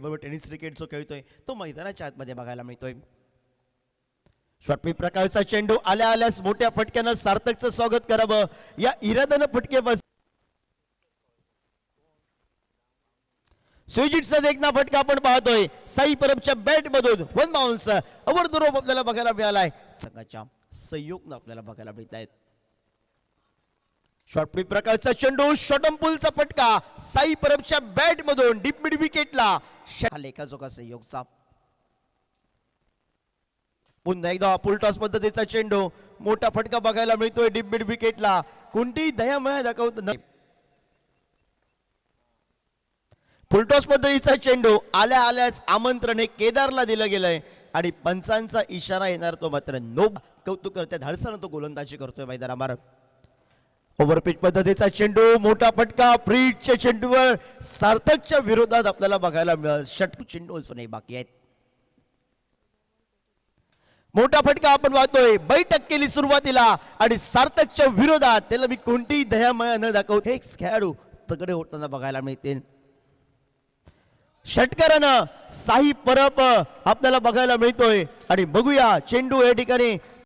बरोबर tennis racket जो खेळतोय तो मैदानाच्या आतमध्ये बघायला मिळतोय. शॉर्टपिच प्रकारचा चेंडू आल्या आल्यास मोठ्या फटक्यानं सार्थकचं स्वागत करावं या इराद्यानं फटकेबाज स्विजिटचा देखना फटका आपण पाहतोय. साई परबच्या बॅट मधून one bounce over the rope आपल्याला बघायला मिळालाय. संघाच्या सहयोगनं आपल्याला बघायला मिळत आहेत. शॉर्टपिच प्रकारचा चेंडू शॉटम्पूलचा फटका साई परबच्या बॅट मधून डीप मिड विकेटला लेखाजोखा सहयोगचा. पुन्हा एकदा फुलटॉस पद्धतीचा चेंडू मोठा फटका बघायला मिळतोय डीप मिड विकेटला. कोणतीही दयामय दाखवत नाही. फुलटॉस पद्धतीचा चेंडू आल्या आल्यास आमंत्रण हे केदारला दिलं गेलंय आणि पंचांचा इशारा येणार तो मात्र नो. कौतुक करते धाडसानं तो गोलंदाजी करतोय मैदानावर. ओव्हरपिच पद्धतीचा चेंडू मोठा फटका फ्रीजच्या चेंडूवर सार्थकच्या विरोधात आपल्याला बघायला मिळाला. षटक चेंडू असूनही बाकी आहेत. मोठा फटका आपण पाहतोय. बैठक केली सुरुवातीला आणि सार्थकच्या विरोधात त्याला मी कोणतीही दयामया न दाखवत हे खेळाडू तगडे होताना बघायला मिळतील. षटकारानं साई परब आपल्याला बघायला मिळतोय आणि बघूया चेंडू या ठिकाणी